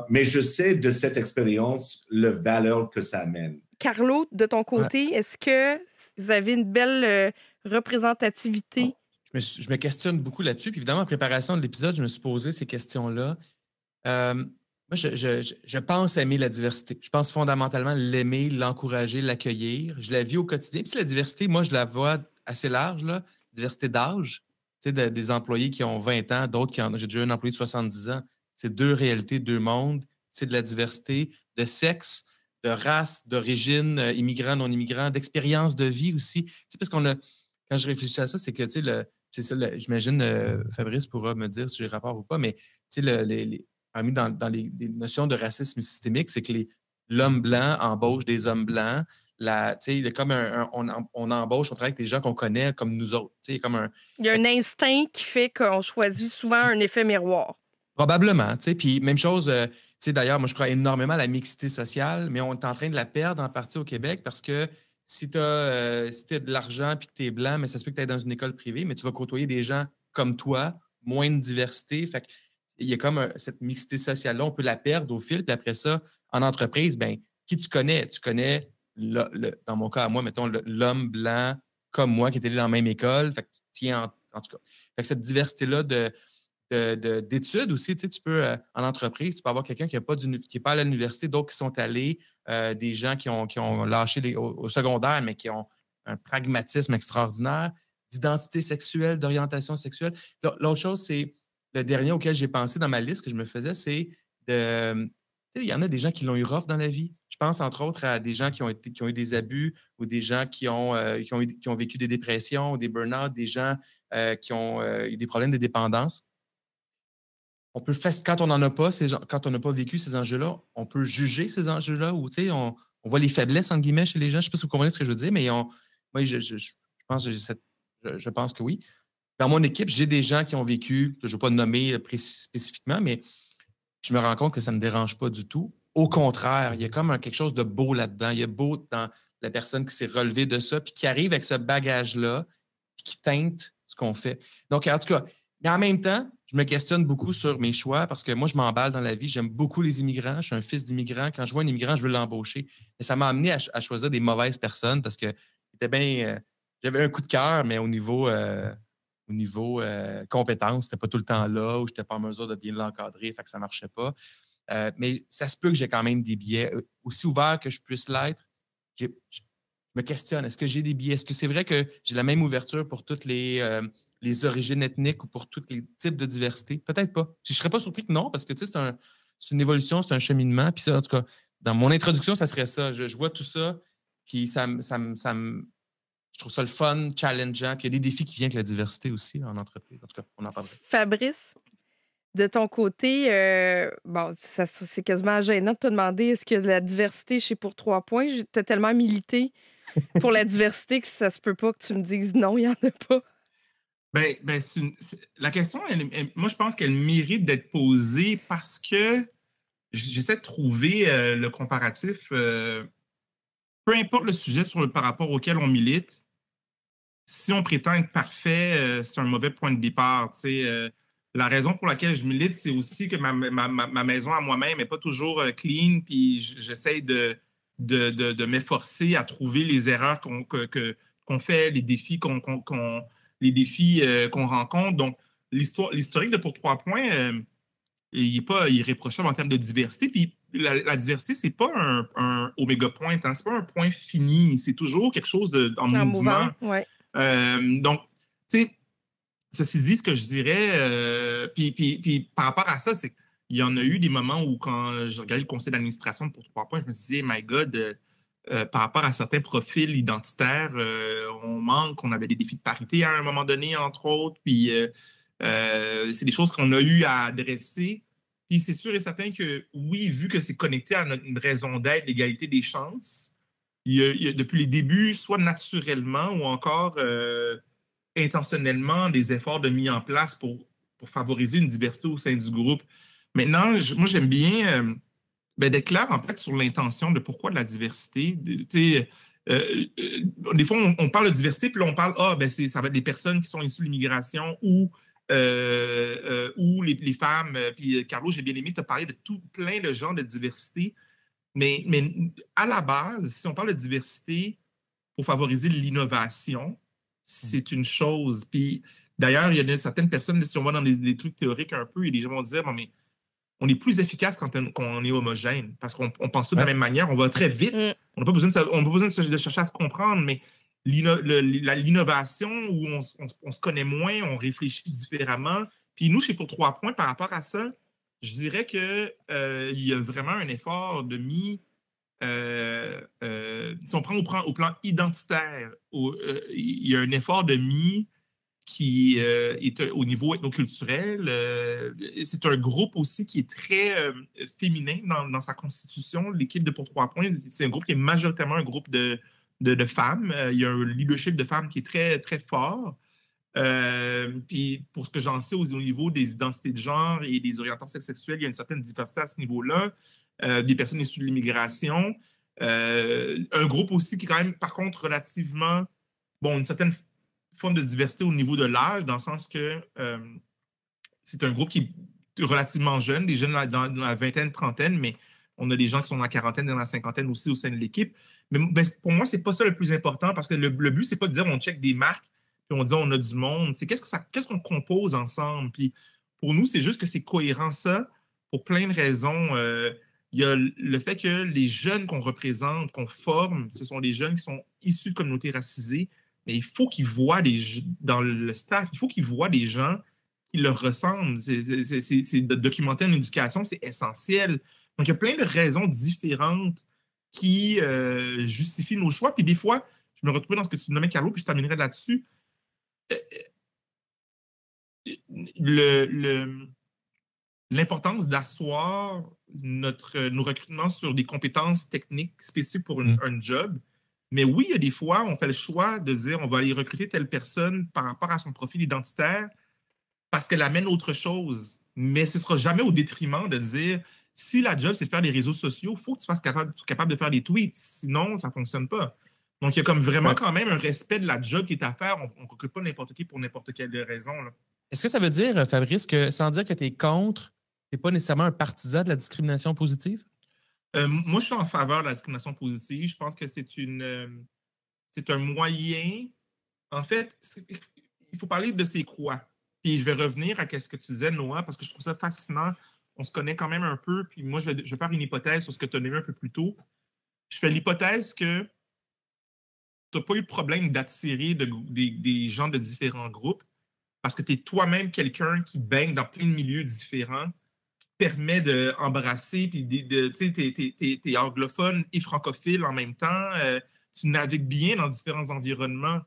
Mais je sais de cette expérience la valeur que ça amène. Carlo, de ton côté, est-ce que vous avez une belle représentativité? Je me questionne beaucoup là-dessus. Puis évidemment, en préparation de l'épisode, je me suis posé ces questions-là. Moi, je pense aimer la diversité. Je pense fondamentalement l'aimer, l'encourager, l'accueillir. Je la vis au quotidien. Puis la diversité, moi, je la vois assez large, là. Diversité d'âge, tu sais, des employés qui ont 20 ans, d'autres qui en ont. J'ai déjà un employé de 70 ans. C'est deux réalités, deux mondes. C'est de la diversité de sexe, de race, d'origine, immigrants, non-immigrants, d'expérience de vie aussi. Tu sais, parce quand je réfléchis à ça, c'est que, tu sais, c'est ça, j'imagine, Fabrice pourra me dire si j'ai rapport ou pas, mais, tu sais, parmi dans les notions de racisme systémique, c'est que l'homme blanc embauche des hommes blancs. Il y a comme on embauche, on travaille avec des gens qu'on connaît comme nous autres. Comme il y a un instinct qui fait qu'on choisit souvent un effet miroir. Probablement. Puis même chose, d'ailleurs, moi, je crois énormément à la mixité sociale, mais on est en train de la perdre en partie au Québec parce que si tu as de l'argent et que tu es blanc, mais ça se peut que tu es dans une école privée, mais tu vas côtoyer des gens comme toi, moins de diversité. Fait il y a comme cette mixité sociale-là, on peut la perdre au fil. Puis après ça, en entreprise, ben qui tu connais? Tu connais, dans mon cas à moi, mettons, l'homme blanc comme moi qui était allé dans la même école. Fait que tu tiens en tout cas. Fait que cette diversité-là d'études aussi, tu peux, en entreprise, tu peux avoir quelqu'un qui n'est pas à l'université, d'autres qui sont allés, des gens qui ont lâché au secondaire, mais qui ont un pragmatisme extraordinaire, d'identité sexuelle, d'orientation sexuelle. L'autre chose, c'est le dernier auquel j'ai pensé dans ma liste que je me faisais, c'est il y en a des gens qui l'ont eu rough dans la vie. Je pense, entre autres, à des gens qui ont eu des abus ou des gens qui ont vécu des dépressions ou des burn-out, des gens qui ont eu des problèmes de dépendance. On peut quand on n'en a pas, quand on n'a pas vécu ces enjeux-là, on peut juger ces enjeux-là ou on voit les faiblesses, entre guillemets, chez les gens. Je ne sais pas si vous comprenez ce que je veux dire, mais moi, je pense que oui. Dans mon équipe, j'ai des gens qui ont vécu, que je ne vais pas nommer spécifiquement, mais je me rends compte que ça ne me dérange pas du tout. Au contraire, il y a comme quelque chose de beau là-dedans. Il y a beau dans la personne qui s'est relevée de ça, puis qui arrive avec ce bagage-là, puis qui teinte ce qu'on fait. Donc, en tout cas, mais en même temps, je me questionne beaucoup sur mes choix parce que moi, je m'emballe dans la vie. J'aime beaucoup les immigrants. Je suis un fils d'immigrant. Quand je vois un immigrant, je veux l'embaucher. Mais ça m'a amené à choisir des mauvaises personnes parce que j'avais un coup de cœur, mais au niveau compétences, c'était pas tout le temps là, ou je n'étais pas en mesure de bien l'encadrer, fait que ça ne marchait pas. Mais ça se peut que j'ai quand même des biais. Aussi ouvert que je puisse l'être, je me questionne. Est-ce que j'ai des biais? Est-ce que c'est vrai que j'ai la même ouverture pour toutes les origines ethniques ou pour tous les types de diversité? Peut-être pas. Je ne serais pas surpris que non, parce que c'est une évolution, c'est un cheminement. Puis ça, en tout cas, dans mon introduction, ça serait ça. Je vois tout ça, puis je trouve ça le fun, challengeant. Puis il y a des défis qui viennent avec la diversité aussi en entreprise. En tout cas, on en parlerait. Fabrice, De ton côté, bon, c'est quasiment gênant de te demander est-ce que la diversité chez Pour 3 points, tu as tellement milité pour la diversité que ça se peut pas que tu me dises non, il n'y en a pas. La question, moi, je pense qu'elle mérite d'être posée parce que j'essaie de trouver le comparatif, peu importe le sujet par rapport auquel on milite, si on prétend être parfait, c'est un mauvais point de départ. La raison pour laquelle je milite, c'est aussi que ma maison à moi-même n'est pas toujours clean, puis j'essaie de m'efforcer à trouver les erreurs qu'on fait, les défis qu'on rencontre. Donc, l'historique de Pour 3 points, il n'est pas irréprochable en termes de diversité. Puis la diversité, c'est pas un oméga point, hein, c'est pas un point fini, c'est toujours quelque chose en mouvement. Ouais. Donc, tu sais, ceci dit, ce que je dirais, puis par rapport à ça, c'est qu'il y en a eu des moments où, quand je regardais le conseil d'administration de Pour 3 points, je me disais, my God, par rapport à certains profils identitaires, on avait des défis de parité à un moment donné, entre autres, puis c'est des choses qu'on a eu à adresser. Puis c'est sûr et certain que, oui, vu que c'est connecté à une raison d'être, l'égalité des chances, il y a depuis les débuts, soit naturellement ou encore intentionnellement, des efforts de mis en place pour favoriser une diversité au sein du groupe. Maintenant, moi, j'aime bien d'être clair, en fait, sur l'intention de pourquoi de la diversité. Des fois, on parle de diversité, puis là, on parle, ça va être des personnes qui sont issues de l'immigration ou les femmes. Puis, Carlo, j'ai bien aimé te parler de tout plein de genres de diversité. Mais à la base, si on parle de diversité pour favoriser l'innovation, c'est une chose. Puis d'ailleurs, il y a certaines personnes, si on va dans des trucs théoriques un peu, et les gens vont dire, bon, mais on est plus efficace quand on est homogène, parce qu'on pense tout de la même manière, on va très vite. On n'a pas besoin de chercher à se comprendre, mais l'innovation où on se connaît moins, on réfléchit différemment. Puis nous, chez Pour 3 points, par rapport à ça, je dirais qu'il y a vraiment un effort de mis, si on prend au plan identitaire, il y a un effort de mis qui est au niveau ethnoculturel. C'est un groupe aussi qui est très féminin dans sa constitution. L'équipe de Pour 3 points, c'est un groupe qui est majoritairement un groupe de femmes. Il y a un leadership de femmes qui est très, très fort. Puis pour ce que j'en sais au niveau des identités de genre et des orientations sexuelles, il y a une certaine diversité à ce niveau-là. Des personnes issues de l'immigration. Un groupe aussi qui est quand même, par contre, relativement, une certaine forme de diversité au niveau de l'âge, dans le sens que c'est un groupe qui est relativement jeune, des jeunes dans la vingtaine, trentaine, mais on a des gens qui sont dans la quarantaine, dans la cinquantaine aussi au sein de l'équipe. Mais pour moi, c'est pas ça le plus important, parce que le but, c'est pas de dire on check des marques, puis on dit on a du monde. C'est qu'est-ce qu'on compose ensemble. Puis pour nous, c'est juste que c'est cohérent, ça, pour plein de raisons. Il y a le fait que les jeunes qu'on représente, qu'on forme, ce sont des jeunes qui sont issus de communautés racisées, mais il faut qu'ils voient dans le staff, il faut qu'ils voient des gens qui leur ressemblent. C'est de documenter une éducation, c'est essentiel. Donc, il y a plein de raisons différentes qui justifient nos choix. Puis des fois, je me retrouve dans ce que tu nommais, Carlo, puis je terminerai là-dessus. L'importance d'asseoir nos recrutements sur des compétences techniques spécifiques pour un job. Mais oui, il y a des fois, on fait le choix de dire on va aller recruter telle personne par rapport à son profil identitaire parce qu'elle amène autre chose. Mais ce ne sera jamais au détriment de dire si la job, c'est de faire des réseaux sociaux, il faut que tu sois capable de faire des tweets. Sinon, ça ne fonctionne pas. Donc, il y a comme vraiment quand même un respect de la job qui est à faire. On ne recrute pas n'importe qui pour n'importe quelle raison. Là. Est-ce que ça veut dire, Fabrice, que sans dire que tu es contre, tu n'es pas nécessairement un partisan de la discrimination positive? Moi, je suis en faveur de la discrimination positive. Je pense que c'est un moyen. En fait, il faut parler de c'est quoi. Puis je vais revenir à ce que tu disais, Noah, parce que je trouve ça fascinant. On se connaît quand même un peu. Puis moi, je vais faire une hypothèse sur ce que tu as nommé un peu plus tôt. Je fais l'hypothèse que tu n'as pas eu de problème d'attirer des gens de différents groupes parce que tu es toi-même quelqu'un qui baigne dans plein de milieux différents, qui permet d'embrasser, puis tu es anglophone et francophile en même temps. Tu navigues bien dans différents environnements.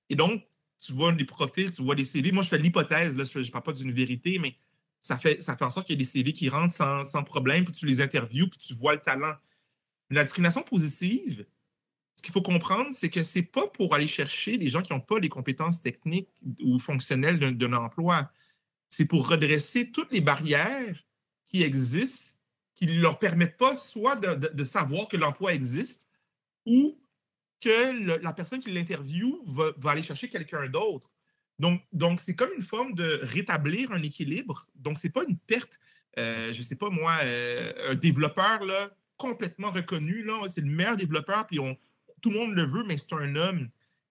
Et donc, tu vois des profils, tu vois des CV. Moi, je fais l'hypothèse, là, je ne parle pas d'une vérité, mais ça fait en sorte qu'il y a des CV qui rentrent sans problème, puis tu les interviews, puis tu vois le talent. La discrimination positive, ce qu'il faut comprendre, c'est que c'est pas pour aller chercher des gens qui n'ont pas les compétences techniques ou fonctionnelles d'un emploi. C'est pour redresser toutes les barrières qui existent, qui ne leur permettent pas soit de savoir que l'emploi existe ou que la personne qui l'interviewe va aller chercher quelqu'un d'autre. Donc, c'est comme une forme de rétablir un équilibre. Donc, ce n'est pas une perte. Je ne sais pas, moi, un développeur là, complètement reconnu, là, c'est le meilleur développeur, puis tout le monde le veut, mais c'est un homme.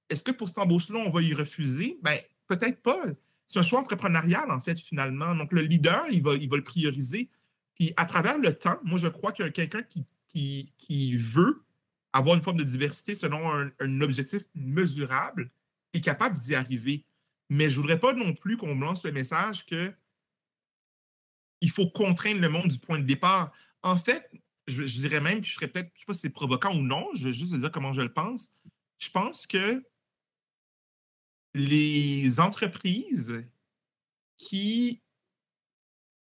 Est-ce que pour cette embauche-là, on va y refuser? Bien, peut-être pas. C'est un choix entrepreneurial, en fait, finalement. Donc, le leader, il va le prioriser. Puis, à travers le temps, moi, je crois qu'il y a quelqu'un qui veut avoir une forme de diversité selon un objectif mesurable est capable d'y arriver. Mais je ne voudrais pas non plus qu'on me lance le message qu'il faut contraindre le monde du point de départ. En fait, je dirais même, puis je serais peut-être, je ne sais pas si c'est provoquant ou non, je vais juste dire comment je le pense. Je pense que les entreprises qui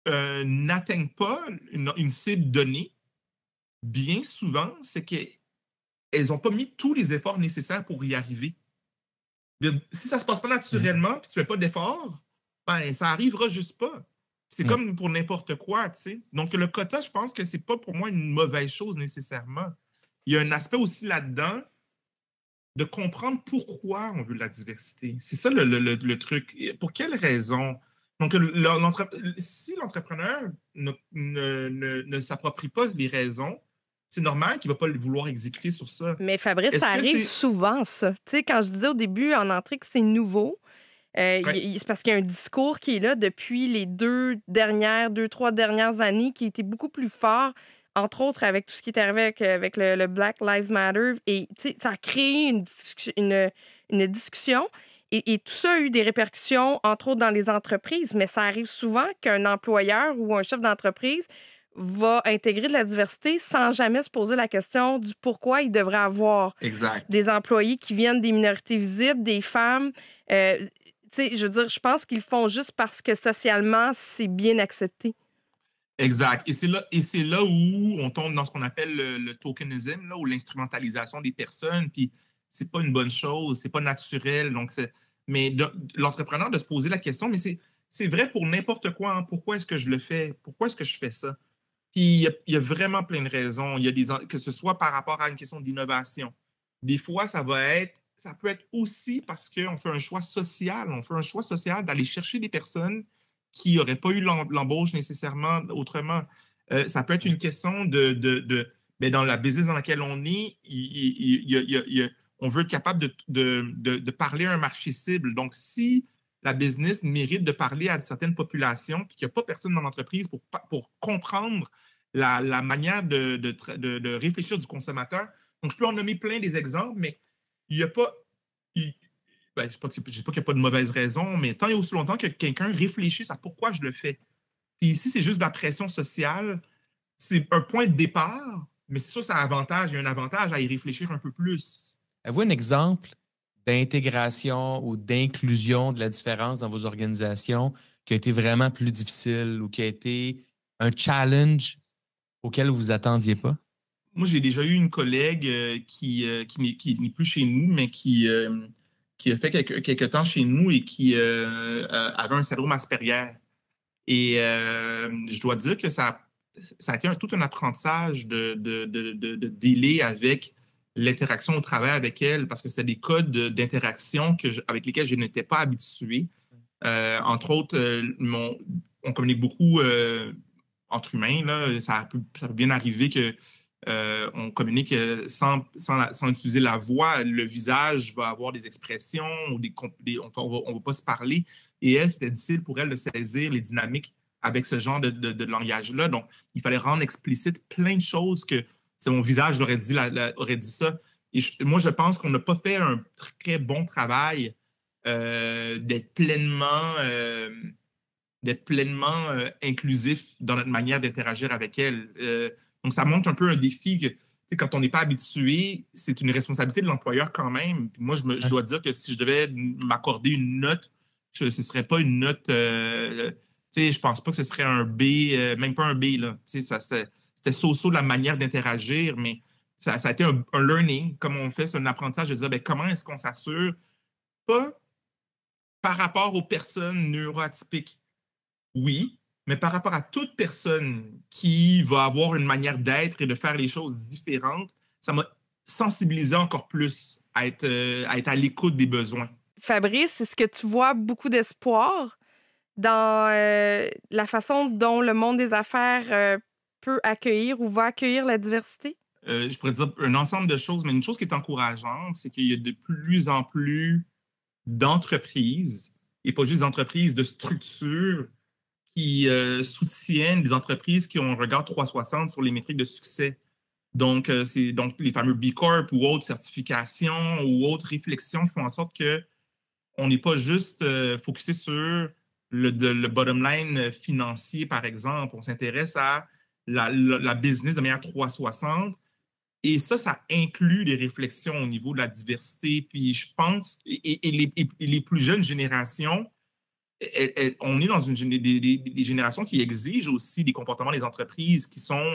n'atteignent pas une cible donnée, bien souvent, c'est qu'elles n'ont pas mis tous les efforts nécessaires pour y arriver. Si ça ne se passe pas naturellement et tu ne fais pas d'efforts, ben, ça n'arrivera juste pas. C'est comme pour n'importe quoi, tu sais. Donc, le quota, je pense que ce n'est pas pour moi une mauvaise chose nécessairement. Il y a un aspect aussi là-dedans de comprendre pourquoi on veut de la diversité. C'est ça le truc. Pour quelles raisons? Donc, si l'entrepreneur ne s'approprie pas les raisons, c'est normal qu'il ne va pas vouloir exécuter sur ça. Mais Fabrice, ça arrive souvent, ça. Tu sais, quand je disais au début, en entrée, que c'est nouveau, c'est parce qu'il y a un discours qui est là depuis les 3 dernières années, qui était beaucoup plus fort, entre autres avec tout ce qui est arrivé avec le Black Lives Matter. Et tu sais, ça a créé une discussion. Et tout ça a eu des répercussions, entre autres, dans les entreprises. Mais ça arrive souvent qu'un employeur ou un chef d'entreprise va intégrer de la diversité sans jamais se poser la question du pourquoi il devrait avoir des employés qui viennent des minorités visibles, des femmes. Tu sais, je veux dire, je pense qu'ils le font juste parce que socialement, c'est bien accepté. Exact. Et c'est là où on tombe dans ce qu'on appelle le tokenisme, là, ou l'instrumentalisation des personnes. Puis c'est pas une bonne chose, c'est pas naturel. Donc mais l'entrepreneur de se poser la question, mais c'est vrai pour n'importe quoi. Hein. Pourquoi est-ce que je le fais? Pourquoi est-ce que je fais ça? Puis il y a vraiment plein de raisons. Que ce soit par rapport à une question d'innovation. Des fois, ça peut être aussi parce qu'on fait un choix social. On fait un choix social d'aller chercher des personnes qui n'auraient pas eu l'embauche nécessairement autrement. Ça peut être une question mais dans la business dans laquelle on est, on veut être capable de parler à un marché cible. Donc, si la business mérite de parler à certaines populations puis qu'il n'y a pas personne dans l'entreprise pour comprendre la manière de réfléchir du consommateur. Donc, je peux en nommer plein des exemples, mais il n'y a pas... je ne dis pas qu'il n'y a pas de mauvaise raison, mais tant et aussi longtemps que quelqu'un réfléchisse à pourquoi je le fais. Puis ici, c'est juste de la pression sociale. C'est un point de départ, mais c'est sûr que il y a un avantage à y réfléchir un peu plus. Avez-vous un exemple d'intégration ou d'inclusion de la différence dans vos organisations qui a été vraiment plus difficile ou qui a été un challenge auquel vous ne vous attendiez pas? Moi, j'ai déjà eu une collègue qui n'est plus chez nous, mais qui a fait quelques temps chez nous et qui avait un syndrome Asperger. Et je dois dire que ça a été tout un apprentissage de dealer avec l'interaction au travail avec elle, parce que c'était des codes d'interaction avec lesquels je n'étais pas habitué. Entre autres, on communique beaucoup entre humains. Là. Ça peut bien arriver qu'on communique sans utiliser la voix. Le visage va avoir des expressions, on ne va pas se parler. Et elle, c'était difficile pour elle de saisir les dynamiques avec ce genre de langage-là. Donc, il fallait rendre explicite plein de choses que mon visage aurait dit ça. Et moi, je pense qu'on n'a pas fait un très bon travail d'être pleinement inclusif dans notre manière d'interagir avec elle. Donc, ça montre un peu un défi que, quand on n'est pas habitué, c'est une responsabilité de l'employeur quand même. Puis moi, je dois dire que si je devais m'accorder une note, ce ne serait pas une note Tu sais, je pense pas que ce serait un B, même pas un B, là. Tu sais, c'était so-so de la manière d'interagir, mais ça a été un learning, comme on fait, c'est un apprentissage de dire, ben, comment est-ce qu'on s'assure, pas par rapport aux personnes neuroatypiques, oui, mais par rapport à toute personne qui va avoir une manière d'être et de faire les choses différentes, ça m'a sensibilisé encore plus à être à l'écoute des besoins. Fabrice, est-ce que tu vois beaucoup d'espoir dans la façon dont le monde des affaires peut accueillir ou va accueillir la diversité? Je pourrais dire un ensemble de choses, mais une chose qui est encourageante, c'est qu'il y a de plus en plus d'entreprises, et pas juste d'entreprises, de structures qui soutiennent des entreprises qui ont un regard 360 sur les métriques de succès. Donc, c'est donc les fameux B Corp ou autres certifications ou autres réflexions qui font en sorte qu'on n'est pas juste focusé sur le bottom line financier, par exemple. On s'intéresse à la business de manière 360. Et ça inclut des réflexions au niveau de la diversité. Puis je pense, et les plus jeunes générations, on est dans des générations qui exigent aussi des comportements des entreprises qui sont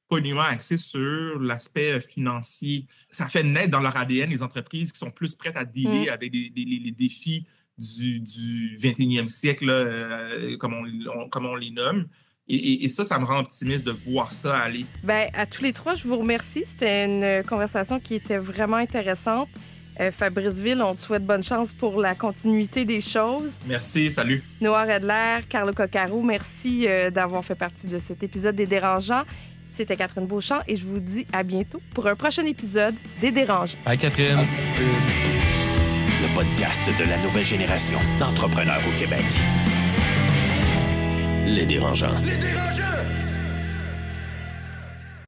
pas uniquement axés sur l'aspect financier. Ça fait naître dans leur ADN les entreprises qui sont plus prêtes à dealer avec les défis du 21e siècle, là, comme on les nomme. Et ça me rend optimiste de voir ça aller. Bien, à tous les trois, je vous remercie. C'était une conversation qui était vraiment intéressante. Fabrice Ville, on te souhaite bonne chance pour la continuité des choses. Merci, salut. Noah Redler, Carlo Coccaro, merci d'avoir fait partie de cet épisode des Dérangeants. C'était Catherine Beauchamp et je vous dis à bientôt pour un prochain épisode des Dérangeants. Bye, Catherine. Le podcast de la nouvelle génération d'entrepreneurs au Québec. Les Dérangeants. Les Dérangeants!